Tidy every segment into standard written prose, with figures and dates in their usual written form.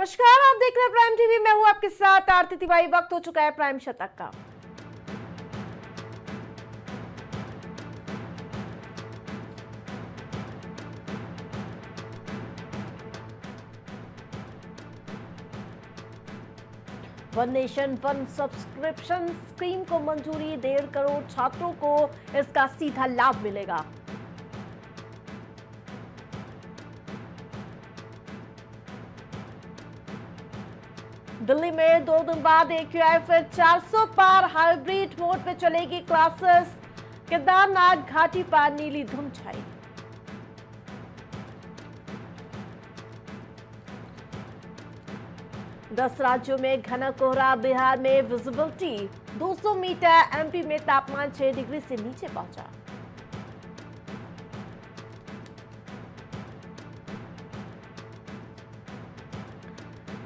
नमस्कार, आप देख रहे हैं प्राइम टीवी। मैं हूं आपके साथ आरती तिवारी। वक्त हो चुका है प्राइम शतक का। One nation one subscription scheme को मंजूरी, 1.5 करोड़ छात्रों को इसका सीधा लाभ मिलेगा। दिल्ली में 2 दिन बाद AQI फिर 400 पार, हाइब्रिड मोड पे चलेगी क्लासेस। केदारनाथ घाटी पर नीली धुंध छाई। दस राज्यों में घना कोहरा, बिहार में विजिबिलिटी 200 मीटर, MP में तापमान 6 डिग्री से नीचे पहुंचा।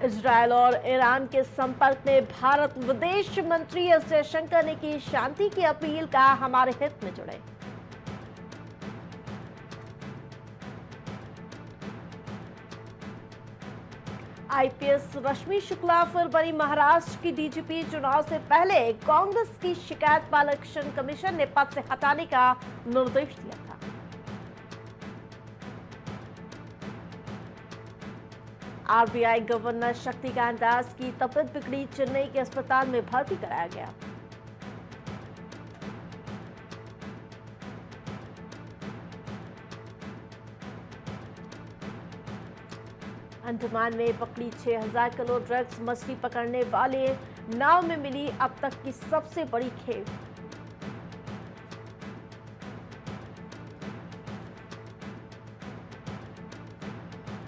इजरायल और ईरान के संपर्क में भारत, विदेश मंत्री एस जयशंकर ने की शांति की अपील, का हमारे हित में जुड़े। IPS रश्मि शुक्ला फिर बनी महाराष्ट्र की DGP। चुनाव से पहले कांग्रेस की शिकायत पर इलेक्शन कमीशन ने पद से हटाने का निर्देश दिया था। RBI गवर्नर शक्तिकांत दास की तबीयत बिगड़ी, चेन्नई के अस्पताल में भर्ती कराया गया। अंडमान में पकड़ी 6000 किलो ड्रग्स। मछली पकड़ने वाले नाव में मिली अब तक की सबसे बड़ी खेप।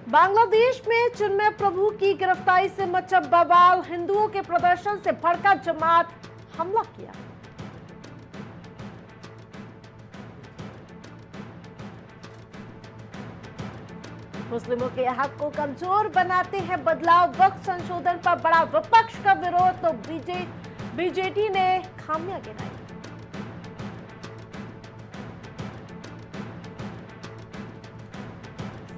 बांग्लादेश में चिन्मय प्रभु की गिरफ्तारी से मचा बवाल। हिंदुओं के प्रदर्शन से भड़का जमात हमला किया। मुस्लिमों के हक को कमजोर बनाते हैं बदलाव। वक्त संशोधन पर बड़ा विपक्ष का विरोध, तो बीजेटी ने खामियां गिनाई।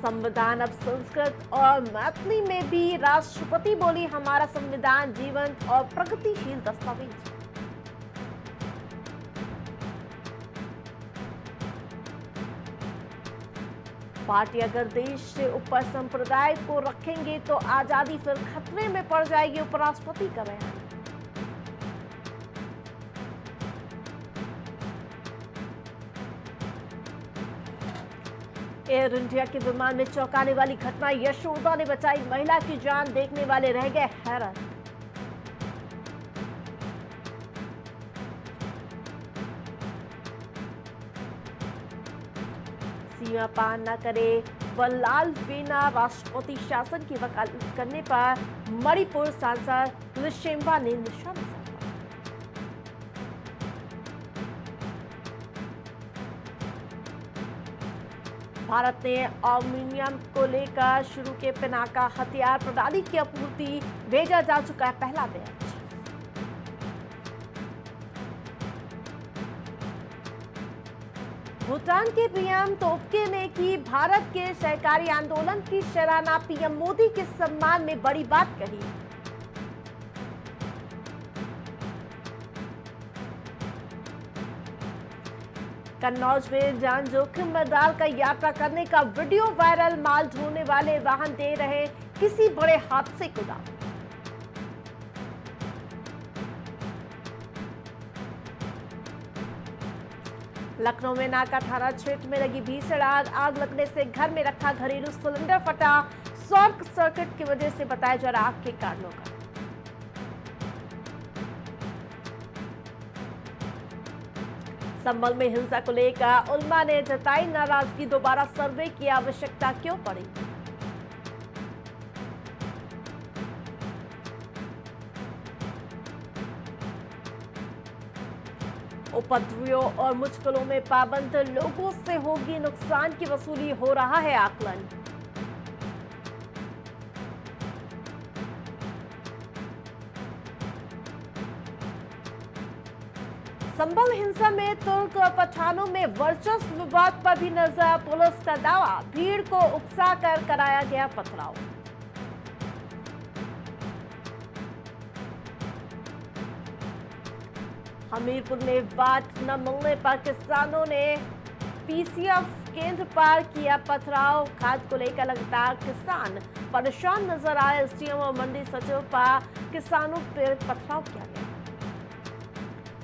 संविधान अब संस्कृत और मैथिली में भी। राष्ट्रपति बोली, हमारा संविधान जीवंत और प्रगतिशील दस्तावेज। पार्टी अगर देश से ऊपर संप्रदाय को रखेंगे तो आजादी फिर खतरे में पड़ जाएगी, उपराष्ट्रपति का बयान। एयर इंडिया के विमान में चौंकाने वाली घटना। यशोदा ने बचाई महिला की जान, देखने वाले रह गए हैरान। सीमा पार न करे बल्लाल वीना, राष्ट्रपति शासन की वकालत करने पर मणिपुर सांसद लिशेम्बा ने निशाना साधा। भारत ने अर्मीनियम को लेकर शुरू के पिनाका हथियार प्रणाली की आपूर्ति, भेजा जा चुका है पहला बैच। भूटान के PM तोपके ने की भारत के सहकारी आंदोलन की सराहना। PM मोदी के सम्मान में बड़ी बात कही। कन्नौज में जान जोखिम में डालकर यात्रा करने का वीडियो वायरल। माल ढोने वाले वाहन दे रहे किसी बड़े हादसे को दाव। लखनऊ में नाका थाना क्षेत्र में लगी भीषण आग। आग लगने से घर में रखा घरेलू सिलेंडर फटा। शॉर्ट सर्किट की वजह से बताया जा रहा आग के कारणों का। संभल में हिंसा को लेकर उल्मा ने जताई नाराजगी। दोबारा सर्वे की आवश्यकता क्यों पड़ी। उपद्रवियों और मुश्किलों में पाबंद लोगों से होगी नुकसान की वसूली, हो रहा है आकलन। संभल हिंसा में तुर्क और पठानों में वर्चस्व विवाद पर भी नजर। पुलिस का दावा, भीड़ को उकसाकर कराया गया पथराव। हमीरपुर में वाट न मिलने पर किसानों ने पीसीएफ केंद्र पर किया पथराव। खाद को लेकर लगातार किसान परेशान नजर आए। एसडीएम और मंडी सचिव पर किसानों पर पथराव किया गया।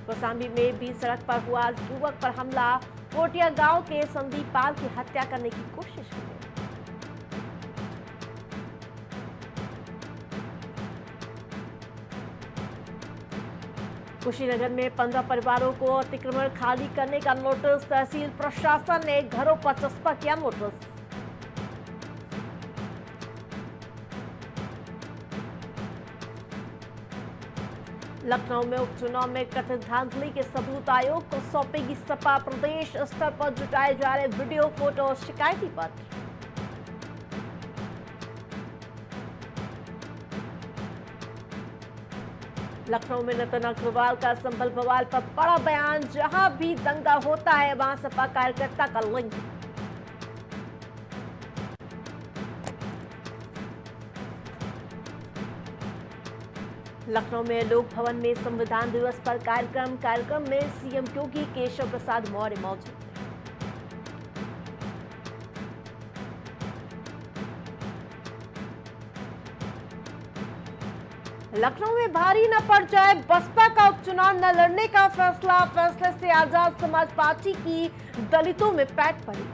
कौशाम्बी में बीच सड़क पर हुआ युवक पर हमला। कोटिया गांव के संदीप पाल की हत्या करने की कोशिश की गई। कुशीनगर में 15 परिवारों को अतिक्रमण खाली करने का नोटिस। तहसील प्रशासन ने घरों पर चस्पा किया नोटिस। लखनऊ में उपचुनाव में कथित धांधली के सबूत आयोग को सौंपेगी सपा। प्रदेश स्तर पर जुटाए जा रहे वीडियो, फोटो, शिकायती पत्र। लखनऊ में नितिन अग्रवाल का संभल बवाल पर बड़ा बयान। जहां भी दंगा होता है वहां सपा कार्यकर्ता का लिंक। लखनऊ में लोक भवन में संविधान दिवस पर कार्यक्रम में सीएम योगी, केशव प्रसाद मौर्य मौजूद। लखनऊ में भारी न पड़ जाए बसपा का उपचुनाव, न लड़ने का फैसला। फैसले से आजाद समाज पार्टी की दलितों में पैठ पड़ी।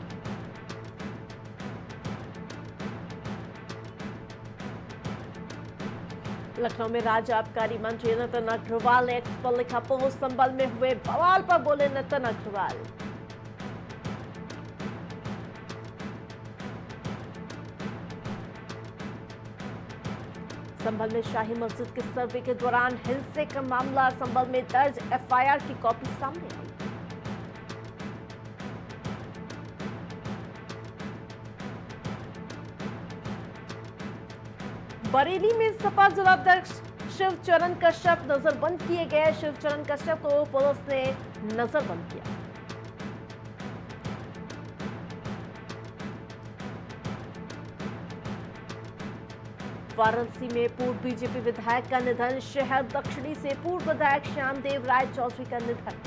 लखनऊ में राज्य आबकारी मंत्री नितिन अग्रवाल ने एक्स पर लिखा पोस्ट। संभल में हुए बवाल पर बोले नितिन अग्रवाल। संभल में शाही मस्जिद के सर्वे के दौरान हिंसे का मामला। संभल में दर्ज एफआईआर की कॉपी सामने आई। बरेली में सपा जिलाध्यक्ष शिवचरण कश्यप नजरबंद किए गए। शिवचरण कश्यप को पुलिस ने नजरबंद किया। वाराणसी में पूर्व बीजेपी विधायक का निधन। शहर दक्षिणी से पूर्व विधायक श्यामदेव राय चौधरी का निधन।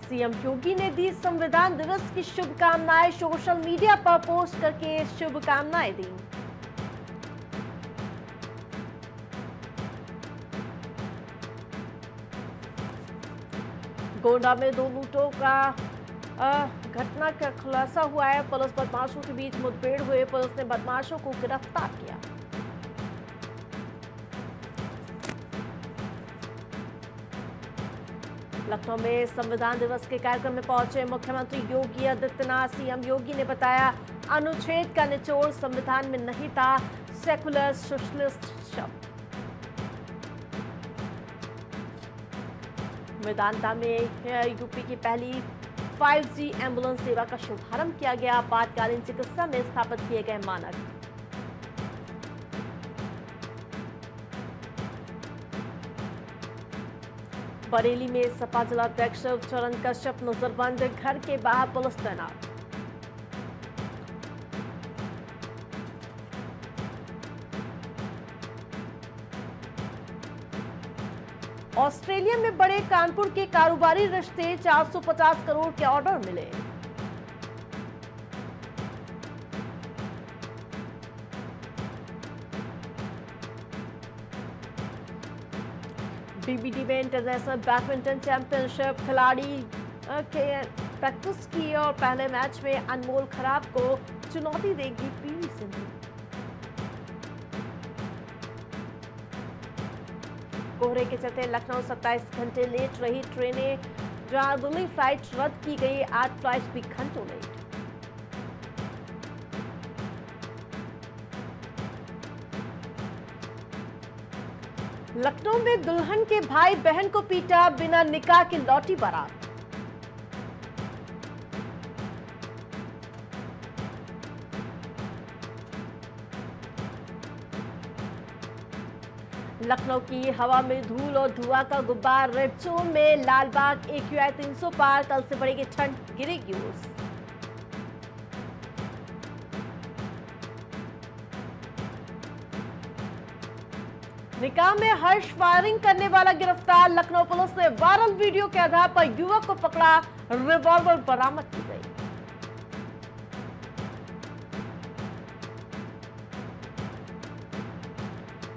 सीएम योगी ने दी संविधान दिवस की शुभकामनाएं। सोशल मीडिया पर पोस्ट करके शुभकामनाएं दी। गोंडा में 2 लूटों का घटना का खुलासा हुआ है। पुलिस बदमाशों के बीच मुठभेड़ हुए। पुलिस ने बदमाशों को गिरफ्तार किया। लखनऊ में संविधान दिवस के कार्यक्रम में पहुंचे मुख्यमंत्री योगी आदित्यनाथ। सीएम योगी ने बताया अनुच्छेद का निचोड़ संविधान में नहीं था, सेकुलर सोशलिस्ट शब्द। मेदांता में यूपी की पहली 5G एम्बुलेंस सेवा का शुभारंभ किया गया। आपातकालीन चिकित्सा में स्थापित किए गए मानक। बरेली में सपा जिलाध्यक्ष शिवचरण कश्यप नजरबंद। घर के बाहर पुलिस तैनात। ऑस्ट्रेलिया में बड़े कानपुर के कारोबारी रिश्ते। 450 करोड़ के ऑर्डर मिले। बीबीडी में इंटरनेशनल बैडमिंटन चैंपियनशिप खिलाड़ी के प्रैक्टिस की और पहले मैच में अनमोल खराब को चुनौती देगी पीवी सिंधु। कोहरे के चलते लखनऊ 27 घंटे लेट रही ट्रेनें। जहां दिल्ली फ्लाइट रद्द की गई, 8 फ्लाइट भी घंटों लेट। लखनऊ में दुल्हन के भाई बहन को पीटा, बिना निकाह की लौटी बारात। लखनऊ की हवा में धूल और धुआं का गुब्बार। रेड जोन में लालबाग AQI 300 पार। कल से बढ़ेगी ठंड, गिरेगी ओस। निकाह में हर्ष फायरिंग करने वाला गिरफ्तार। लखनऊ पुलिस ने वायरल वीडियो के आधार पर युवक को पकड़ा। रिवॉल्वर बरामद की गई।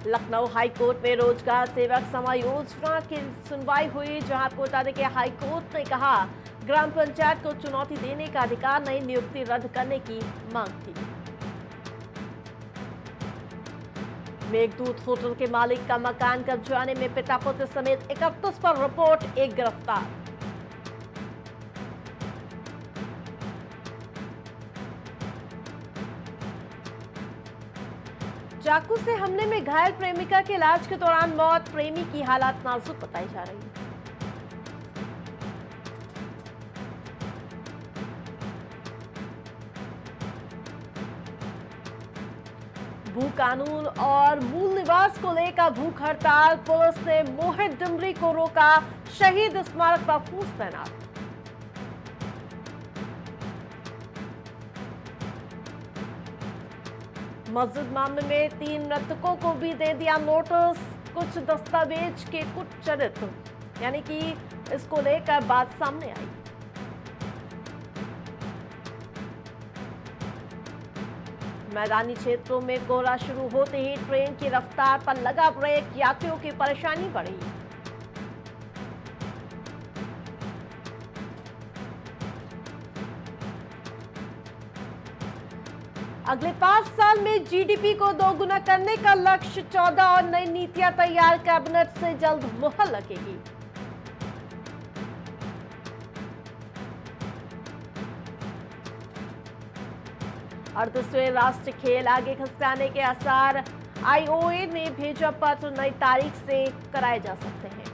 लखनऊ हाईकोर्ट में रोजगार सेवक समायोजना की सुनवाई हुई, जहां आपको बता दें कि हाईकोर्ट ने कहा ग्राम पंचायत को चुनौती देने का अधिकार नहीं, नियुक्ति रद्द करने की मांग थी। मेघदूत होटल के मालिक का मकान कब्जाने में पिता पुत्र समेत 31 पर रिपोर्ट, एक गिरफ्तार। चाकू से हमले में घायल प्रेमिका के इलाज के दौरान मौत। प्रेमी की हालत नाजुक बताई जा रही है। भू कानून और मूल निवास को लेकर भूख हड़ताल। पुलिस ने मोहित डिमरी को रोका। शहीद स्मारक पर फौज तैनात। मस्जिद मामले में 3 मृतकों को भी दे दिया नोटिस। कुछ दस्तावेज के कुछ चरित्र यानी कि इसको लेकर बात सामने आई। मैदानी क्षेत्रों में कोहरा शुरू होते ही ट्रेन की रफ्तार पर लगा ब्रेक। यात्रियों की परेशानी बढ़ी। अगले 5 साल में जीडीपी को दोगुना करने का लक्ष्य। 14 और नई नीतियां तैयार। कैबिनेट से जल्द मुहर लगेगी। अर्धस्वेर राष्ट्रीय खेल आगे खसकाने के आसार। आईओए ने भेजा पत्र, नई तारीख से कराए जा सकते हैं।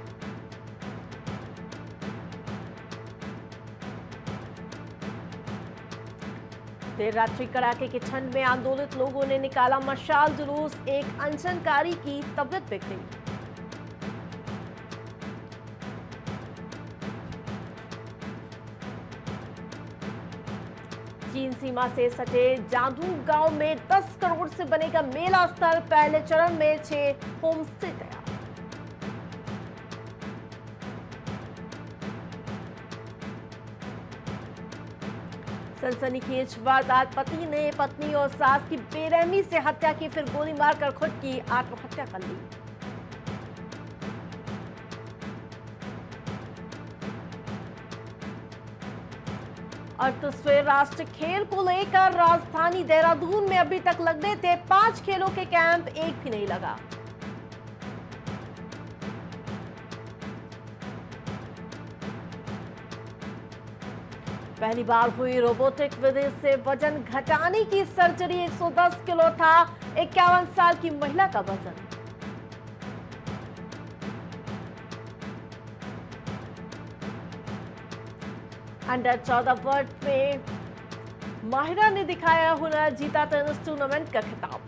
देर रात्रि कड़ाके की ठंड में आंदोलित लोगों ने निकाला मशाल जुलूस। एक अनशनकारी की तबीयत बिगड़ी। चीन सीमा से सटे जादू गांव में 10 करोड़ से बनेगा मेला स्थल। पहले चरण में 6 होम स्टे तैयार। सनसनीखेज वारदात। पति ने पत्नी और सास की बेरहमी से हत्या की, फिर गोली मारकर खुद की आत्महत्या कर ली। अर्धस्वेर राष्ट्रीय खेल को लेकर राजधानी देहरादून में अभी तक लगने थे 5 खेलों के कैंप, एक भी नहीं लगा। पहली बार हुई रोबोटिक विधि से वजन घटाने की सर्जरी। 110 किलो था 51 साल की महिला का वजन। अंडर 14 वर्ल्ड में माहिरा ने दिखाया हुनर, जीता टेनिस टूर्नामेंट का खिताब।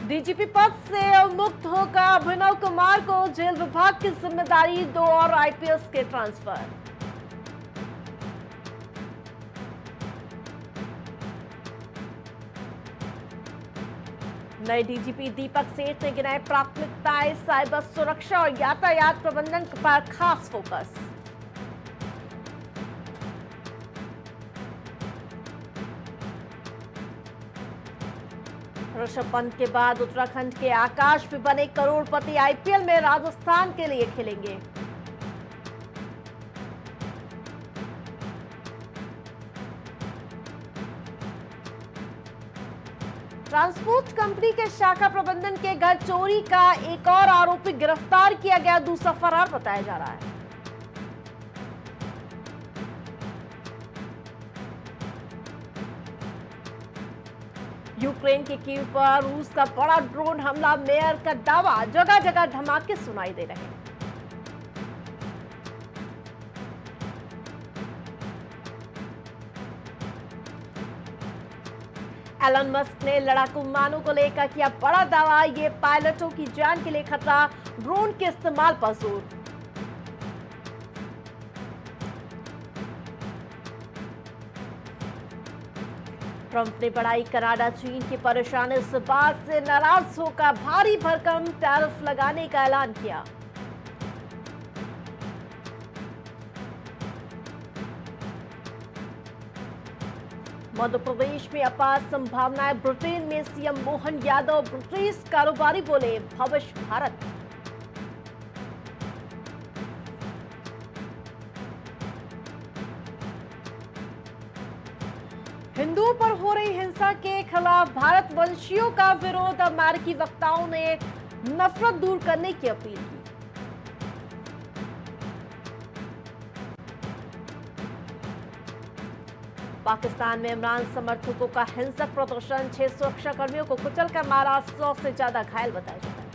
डीजीपी पद से मुक्त होकर अभिनव कुमार को जेल विभाग की जिम्मेदारी। 2 और आईपीएस के ट्रांसफर। नए डीजीपी दीपक सेठ ने गिनाए प्राथमिकताएं। साइबर सुरक्षा और यातायात प्रबंधन पर खास फोकस। ऋषभ पंत के बाद उत्तराखंड के आकाश भी बने करोड़पति। आईपीएल में राजस्थान के लिए खेलेंगे। ट्रांसपोर्ट कंपनी के शाखा प्रबंधन के घर चोरी का एक और आरोपी गिरफ्तार किया गया। दूसरा फरार बताया जा रहा है। यूक्रेन के कीव पर रूस का बड़ा ड्रोन हमला। मेयर का दावा, जगह जगह धमाके सुनाई दे रहे हैं। एलन मस्क ने लड़ाकू विमानों को लेकर किया बड़ा दावा। ये पायलटों की जान के लिए खतरा। ड्रोन के इस्तेमाल पर जोर। ट्रंप ने बढ़ाई कनाडा चीन की परेशानी, इस बात से नाराज होकर भारी भरकम टैरिफ लगाने का ऐलान किया। मध्य प्रदेश में अपार संभावनाएं, ब्रिटेन में सीएम मोहन यादव, ब्रिटिश कारोबारी बोले भविष्य भारत। हिंदुओं पर हो रही हिंसा के खिलाफ भारतवंशियों का विरोध, अमेरिकी वक्ताओं ने नफरत दूर करने की अपील की। पाकिस्तान में इमरान समर्थकों का हिंसक प्रदर्शन, 6 सुरक्षाकर्मियों को कुचलकर मारा, 100 से ज्यादा घायल बताया जाता है।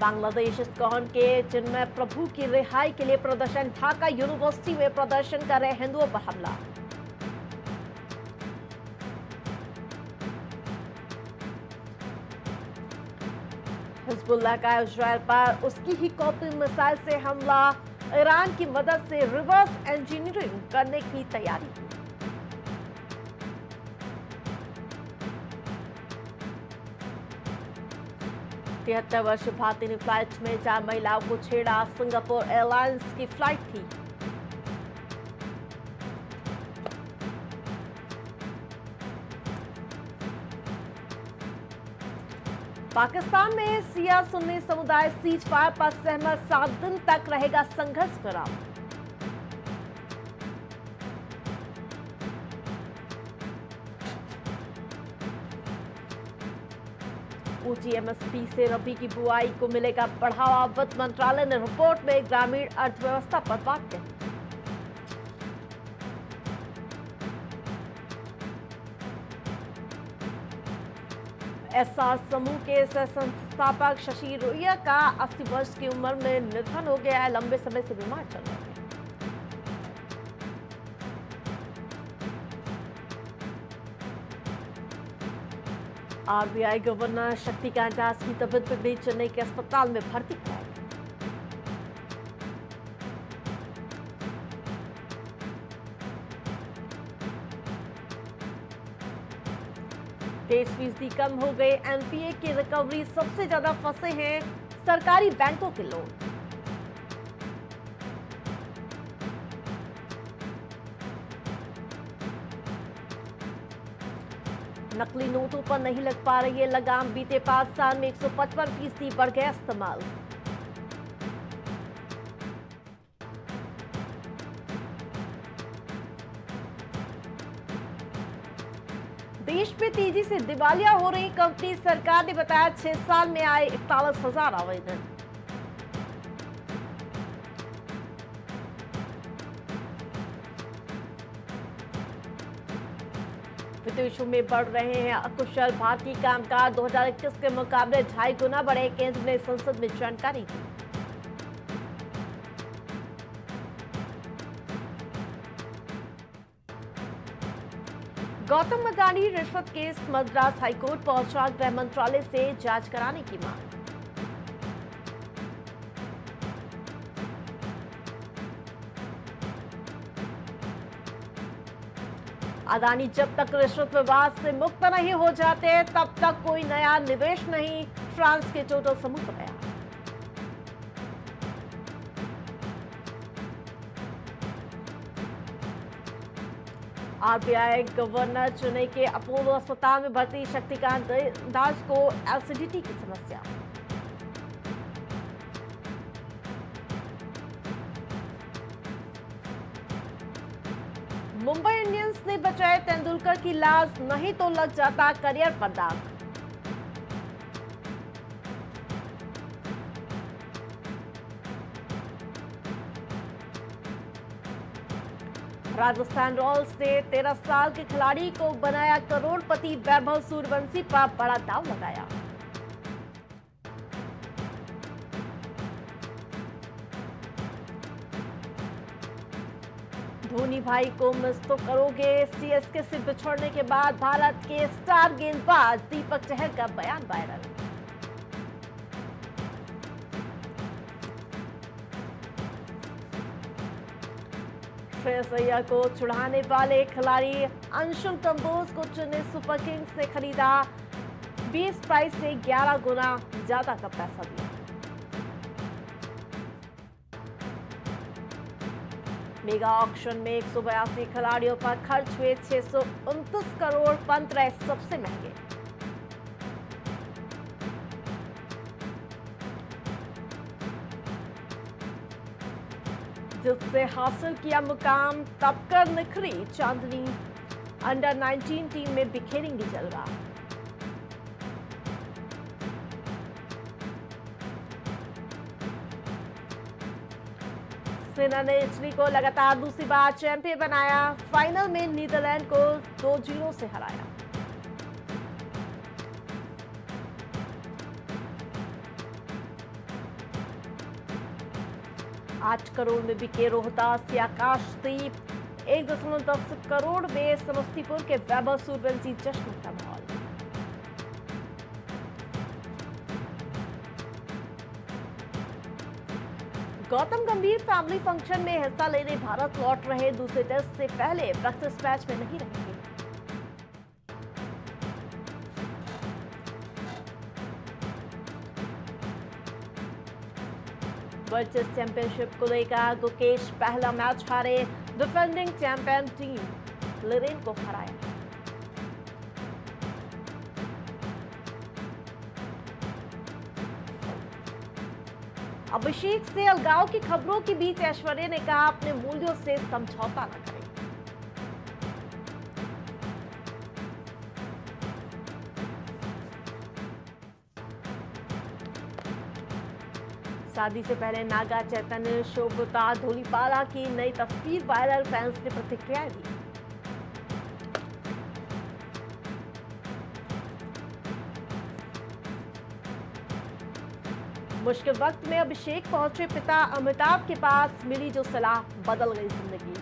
बांग्लादेश इस्कॉन के चिन्मय प्रभु की रिहाई के लिए प्रदर्शन, ढाका यूनिवर्सिटी में प्रदर्शन कर रहे हिंदुओं पर हमला। हिजबुल्लाह का इजरायल पर उसकी ही कॉपी मिसाइल से हमला, ईरान की मदद से रिवर्स इंजीनियरिंग करने की तैयारी की। तिहत्तर वर्ष भारतीय फ्लाइट में 4 महिलाओं को छेड़ा, सिंगापुर एयरलाइंस की फ्लाइट थी। पाकिस्तान में शिया सुन्नी समुदाय सीज फायर पर सहमत, 7 दिन तक रहेगा संघर्ष विराम। ऊंची एमएसपी से रबी की बुआई को मिलेगा बढ़ावा, वित्त मंत्रालय ने रिपोर्ट में ग्रामीण अर्थव्यवस्था पर बात कही। एसआर समूह के संस्थापक शशि रोइया का 80 वर्ष की उम्र में निधन हो गया है, लंबे समय से बीमार चल रहे थे। आरबीआई गवर्नर शक्तिकांत दास की तबीयत बिगड़ी, चेन्नई के अस्पताल में भर्ती कराया गया। 23% कम हो गए, एनपीए की रिकवरी, सबसे ज्यादा फंसे हैं सरकारी बैंकों के लोग। नकली नोटों पर नहीं लग पा रही है लगाम, बीते 5 साल में 155% बढ़ गया इस्तेमाल। देश में तेजी से दिवालिया हो रही कंपनी, सरकार ने बताया 6 साल में आए 41,000 आवेदन। विदेशों में बढ़ रहे हैं अकुशल भारतीय कामगार, 2021 के मुकाबले 2.5 गुना बढ़े, केंद्र ने संसद में जानकारी दी। गौतम अडानी रिश्वत केस, मद्रास हाईकोर्ट पहुंचा, गृह मंत्रालय से जांच कराने की मांग। अडानी जब तक रिश्वत विवाद से मुक्त नहीं हो जाते तब तक कोई नया निवेश नहीं, फ्रांस के टोटल समूह का बयान। आरबीआई गवर्नर, चेन्नई के अपोलो अस्पताल में भर्ती शक्तिकांत दास को एसिडिटी की समस्या। मुंबई इंडियंस ने बचाए तेंदुलकर की लाज, नहीं तो लग जाता करियर पर दाग। राजस्थान रॉयल्स ने 13 साल के खिलाड़ी को बनाया करोड़पति, वैभव सूर्यवंशी पर बड़ा दांव लगाया। धोनी भाई को मिस तो करोगे, सीएसके से बिछड़ने के बाद भारत के स्टार गेंदबाज दीपक चहर का बयान वायरल। श्रेयस अय्यर को छुड़ाने वाले खिलाड़ी अंशुल कंबोज को चेन्नई सुपर किंग्स ने खरीदा। बेस प्राइस से 11 गुना ज्यादा का पैसा दिया। मेगा ऑक्शन में 182 खिलाड़ियों पर खर्च हुए 629 करोड़। पंत रहे सबसे महंगे। जिससे हासिल किया मुकाम, तब कर निखरी चांदनी। अंडर 19 टीम में बिखेरेंगी जलवा। सेना ने इटली को लगातार दूसरी बार चैंपियन बनाया। फाइनल में नीदरलैंड को 2-0 से हराया। $8 करोड़ में बिके रोहतास या आकाशदीप। 1.10 करोड़ में समस्तीपुर के वैभव सूर्यवंशी। जश्न का माहौल। गौतम गंभीर फैमिली फंक्शन में हिस्सा लेने भारत लौट रहे। दूसरे टेस्ट से पहले प्रैक्टिस मैच में नहीं रहेंगे। वर्ल्ड चेस चैंपियनशिप को लेकर गुकेश पहला मैच हारे। डिफेंडिंग चैंपियन टीम लिरेन को हराया। अभिषेक से अलगाव की खबरों के बीच ऐश्वर्या ने कहा, अपने मूल्यों से समझौता न करें। शादी से पहले नागा चैतन्य शोभता धूलीपाला की नई तस्वीर वायरल। फैंस ने प्रतिक्रिया दी। मुश्किल वक्त में अभिषेक पहुंचे पिता अमिताभ के पास। मिली जो सलाह, बदल गई जिंदगी।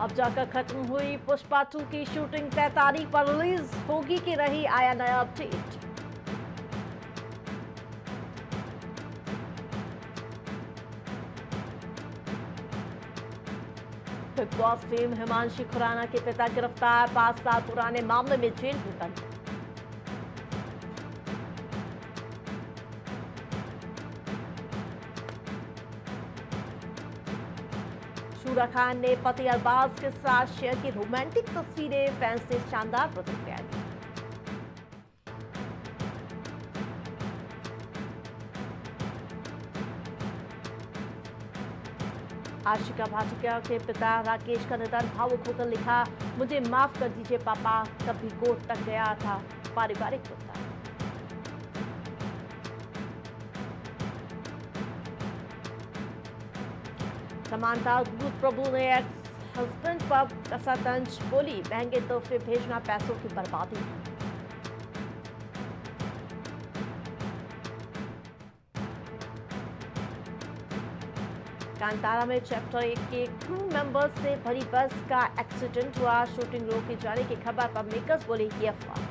अब जाकर खत्म हुई पुष्पा 2 की शूटिंग। 3 तारीख पर रिलीज होगी कि रही, आया नया update. Bigg Boss fame Himanshi Khurana के पिता गिरफ्तार। 5 साल पुराने मामले में जेल में बंद। शूरा खान ने पति अरबाज के साथ शेयर की रोमांटिक तस्वीरें। फैंस से शानदार प्रतिक्रिया दी। आशिका भाटिया के पिता राकेश का निधन। भावुक होकर लिखा, मुझे माफ कर दीजिए पापा, कभी कोर्ट तक गया था। पारिवारिक मुद्दा। समांता दूध प्रभु ने एक्स हस्बैंड पर कसा तंज। बोली, महंगे तोहफे भेजना पैसों की बर्बादी। कांतारा में चैप्टर 1 के क्रू मेंबर्स से भरी बस का एक्सीडेंट हुआ। शूटिंग रोके जाने की खबर पर मेकर्स बोले कि अफवाह।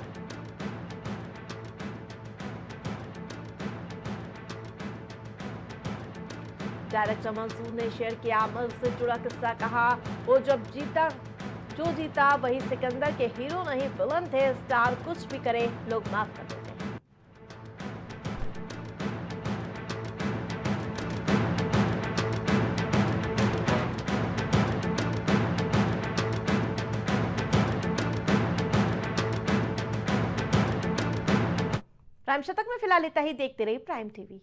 डायरेक्टर मंसूर ने शेयर किया अमर से जुड़ा किस्सा। कहा, वो जो जीता वही सिकंदर के हीरो नहीं विलन थे। स्टार कुछ भी करे, लोग माफ कर देते हैं। प्राइम शतक में फिलहाल इतना ही। देखते रहिए प्राइम टीवी।